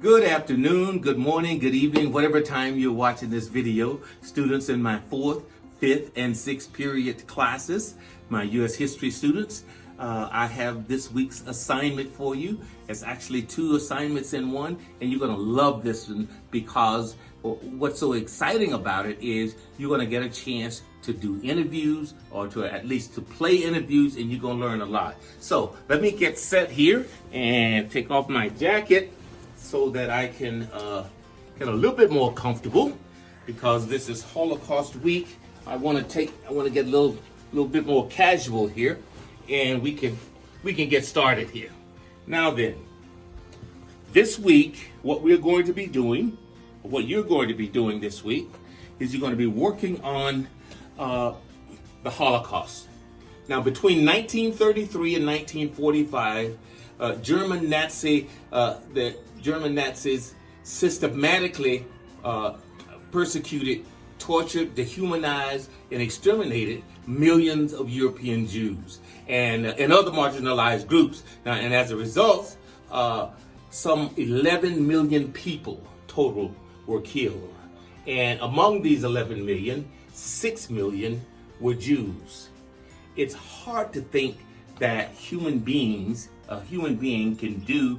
Good afternoon, good morning, good evening, whatever time you're watching this video. Students in my 4th, 5th, and 6th period classes, my U.S. history students, I have this week's assignment for you. It's actually 2 assignments in one, and you're going to love this one because what's so exciting about it is you're going to get a chance to do interviews or to at least to play interviews, and you're going to learn a lot. So let me get set here and take off my jacket so that I can get a little bit more comfortable because this is Holocaust week. I want to get a little bit more casual here, and we can get started here. Now then, this week, what you're going to be doing this week is you're going to be working on the Holocaust. Now, between 1933 and 1945, the German Nazis systematically persecuted, tortured, dehumanized, and exterminated millions of European Jews and other marginalized groups. Now, and as a result, some 11 million people total were killed. And among these 11 million, 6 million were Jews. It's hard to think that a human being can do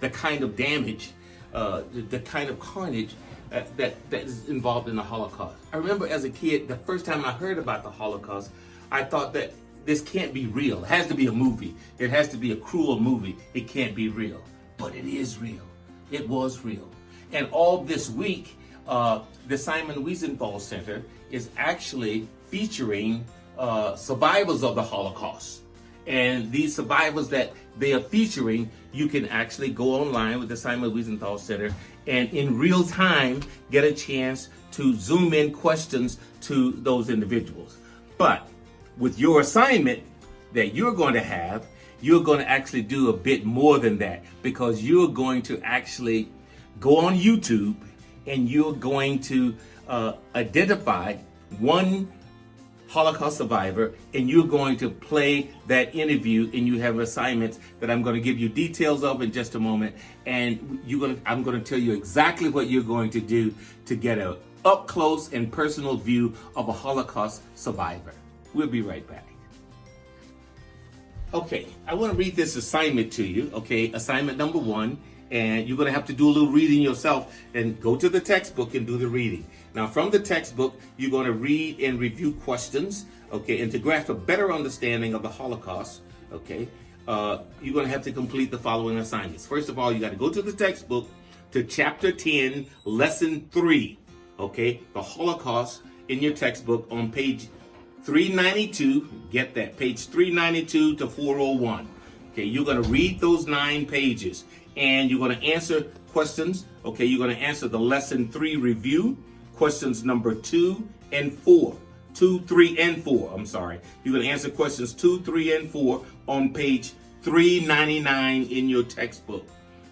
the kind of damage, the kind of carnage that is involved in the Holocaust. I remember as a kid, the first time I heard about the Holocaust, I thought that this can't be real. It has to be a movie. It has to be a cruel movie. It can't be real. But it is real. It was real. And all this week, the Simon Wiesenthal Center is actually featuring survivors of the Holocaust. And these survivors that they are featuring, you can actually go online with the Simon Wiesenthal Center and in real time get a chance to zoom in questions to those individuals. But with your assignment that you're going to have, you're going to actually do a bit more than that, because you're going to actually go on YouTube and you're going to identify one Holocaust survivor, and you're going to play that interview, and you have assignments that I'm going to give you details of in just a moment, and I'm going to tell you exactly what you're going to do to get a up close and personal view of a Holocaust survivor. We'll be right back. Okay, I want to read this assignment to you. Okay, assignment number 1. And you're going to have to do a little reading yourself and go to the textbook and do the reading. Now, from the textbook, you're going to read and review questions, okay, and to grasp a better understanding of the Holocaust, okay, you're going to have to complete the following assignments. First of all, you got to go to the textbook to Chapter 10, Lesson 3, okay, the Holocaust in your textbook on page 392, get that, page 392 to 401. Okay, you're going to read those 9 pages, and you're going to answer questions. Okay, you're going to answer the lesson 3 review, questions number 2 and 4. 2, 3, and 4. I'm sorry. You're going to answer questions 2, 3, and 4 on page 399 in your textbook.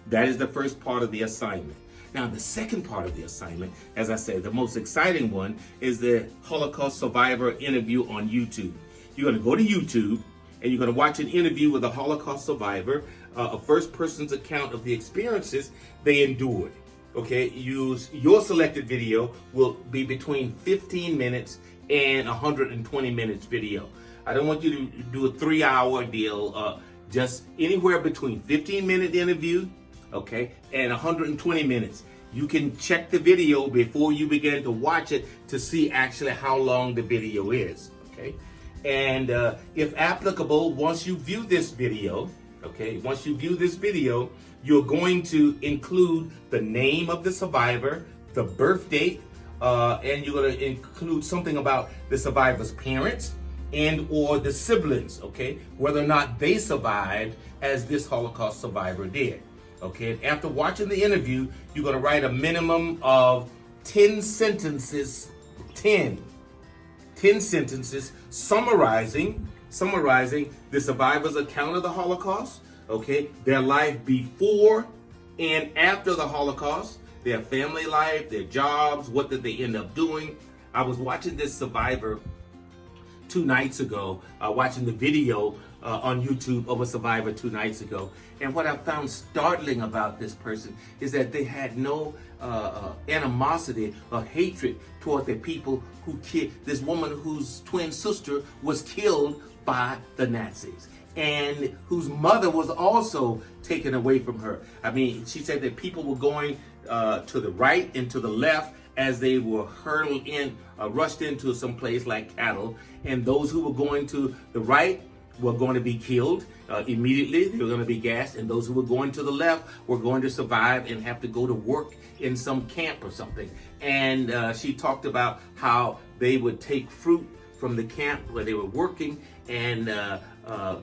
That is the first part of the assignment. Now, the second part of the assignment, as I said, the most exciting one is the Holocaust survivor interview on YouTube. You're going to go to YouTube, and you're going to watch an interview with a Holocaust survivor, a first person's account of the experiences they endured. Okay, your selected video will be between 15 minutes and 120 minutes video. I don't want you to do a 3-hour deal, just anywhere between 15-minute interview, okay, and 120 minutes. You can check the video before you begin to watch it to see actually how long the video is, okay? And if applicable, once you view this video, you're going to include the name of the survivor, the birth date, and you're going to include something about the survivor's parents and or the siblings, okay, whether or not they survived as this Holocaust survivor did. Okay, and after watching the interview, you're going to write a minimum of 10 sentences, 10 sentences summarizing the survivor's account of the Holocaust, okay, their life before and after the Holocaust, their family life, their jobs, what did they end up doing. I was watching this survivor 2 nights ago, watching the video on YouTube of a survivor 2 nights ago. And what I found startling about this person is that they had no animosity or hatred toward the people who killed this woman whose twin sister was killed by the Nazis, and whose mother was also taken away from her. I mean, she said that people were going to the right and to the left as they were hurled in, rushed into some place like cattle, and those who were going to the right were going to be killed immediately. They were going to be gassed, and those who were going to the left were going to survive and have to go to work in some camp or something. And she talked about how they would take fruit from the camp where they were working, and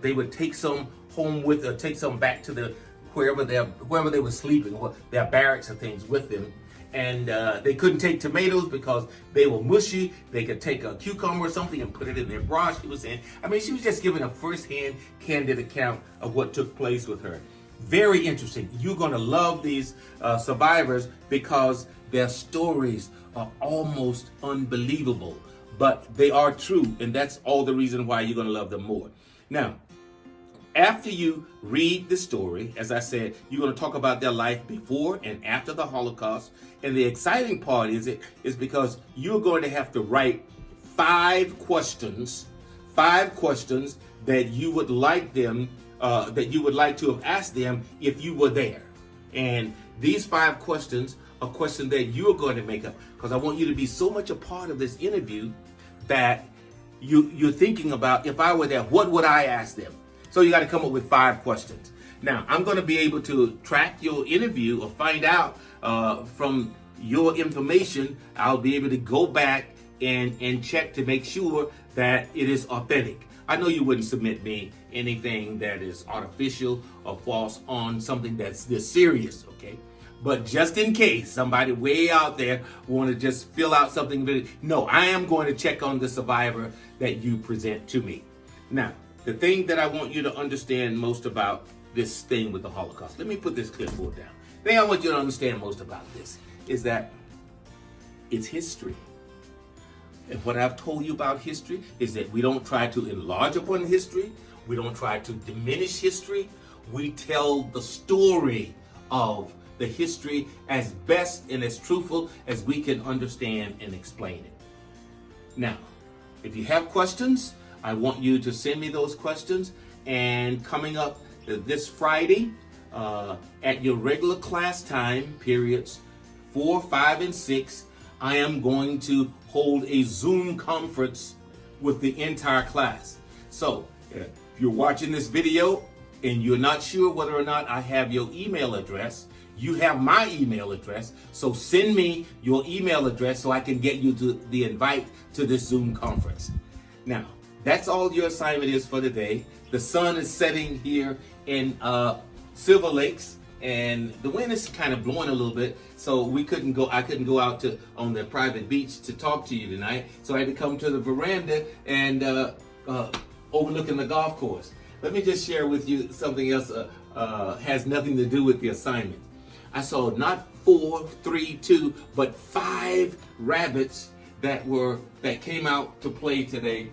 they would take some home with, or take some back to the wherever they were sleeping, or their barracks and things with them. And they couldn't take tomatoes because they were mushy. They could take a cucumber or something and put it in their broth, she was saying. I mean, she was just giving a first-hand, candid account of what took place with her. Very interesting. You're going to love these survivors because their stories are almost unbelievable, but they are true, and that's all the reason why you're going to love them more. Now, after you read the story, as I said, you're going to talk about their life before and after the Holocaust. And the exciting part is because you're going to have to write 5 questions that you would like them, that you would like to have asked them if you were there. And these 5 questions are questions that you're going to make up, because I want you to be so much a part of this interview that you're thinking about, if I were there, what would I ask them? So you got to come up with 5 questions. Now, I'm going to be able to track your interview or find out from your information. I'll be able to go back and check to make sure that it is authentic. I know you wouldn't submit me anything that is artificial or false on something that's this serious, okay? But just in case somebody way out there want to just fill out something, no, I am going to check on the survivor that you present to me. Now, the thing that I want you to understand most about this thing with the Holocaust, let me put this clipboard down. The thing I want you to understand most about this is that it's history. And what I've told you about history is that we don't try to enlarge upon history. We don't try to diminish history. We tell the story of the history as best and as truthful as we can understand and explain it. Now, if you have questions, I want you to send me those questions. And coming up this Friday, at your regular class time periods 4, 5, and 6, I am going to hold a Zoom conference with the entire class. So if you're watching this video and you're not sure whether or not I have your email address, you have my email address. So send me your email address so I can get you to the invite to this Zoom conference. Now, that's all your assignment is for today. The sun is setting here in Silver Lakes, and the wind is kind of blowing a little bit, so I couldn't go out on the private beach to talk to you tonight. So I had to come to the veranda and overlooking the golf course. Let me just share with you something else has nothing to do with the assignment. I saw not 4, 3, 2, but 5 rabbits that came out to play today.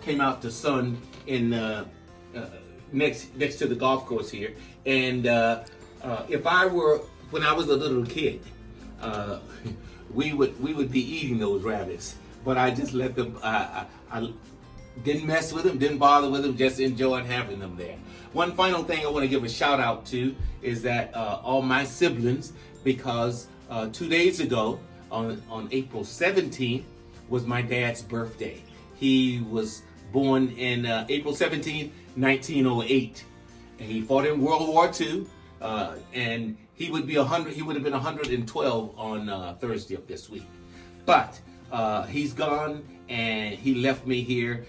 Came out to sun in next to the golf course here. And if I were, when I was a little kid, we would be eating those rabbits. But I just let them. I didn't mess with them, didn't bother with them, just enjoyed having them there. One final thing I want to give a shout out to is that all my siblings, because 2 days ago on April 17th was my dad's birthday. He was born in April 17th, 1908. And he fought in World War II, and he would be 100. He would have been 112 on Thursday of this week. But he's gone, and he left me here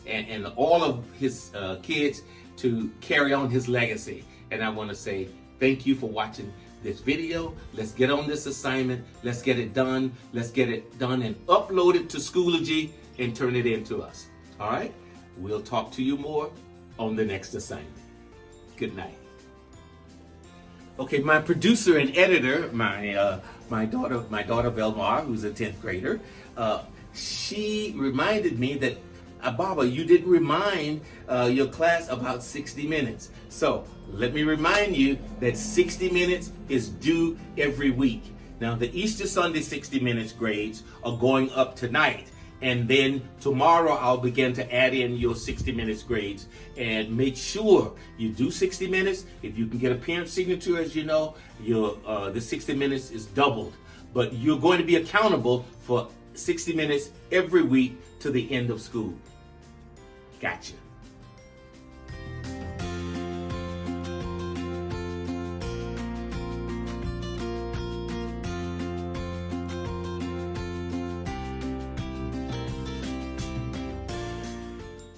and all of his kids to carry on his legacy. And I want to say thank you for watching this video. Let's get on this assignment. Let's get it done. Let's get it done and upload it to Schoology and turn it in to us. All right? We'll talk to you more on the next assignment. Good night. Okay, my producer and editor, my daughter Velmar, who's a 10th grader, she reminded me that Baba, you didn't remind your class about 60 minutes. So let me remind you that 60 minutes is due every week. Now, the Easter Sunday 60 minutes grades are going up tonight. And then tomorrow I'll begin to add in your 60 minutes grades, and make sure you do 60 minutes. If you can get a parent signature, as you know, the 60 minutes is doubled. But you're going to be accountable for 60 minutes every week to the end of school. Gotcha.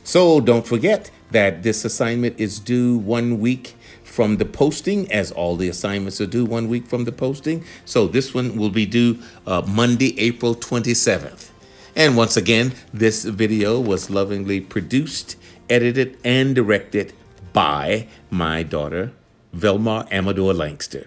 So don't forget that this assignment is due 1 week from the posting, as all the assignments are due 1 week from the posting. So this one will be due Monday, April 27th. And once again, this video was lovingly produced, edited, and directed by my daughter, Velma Amador Lankster.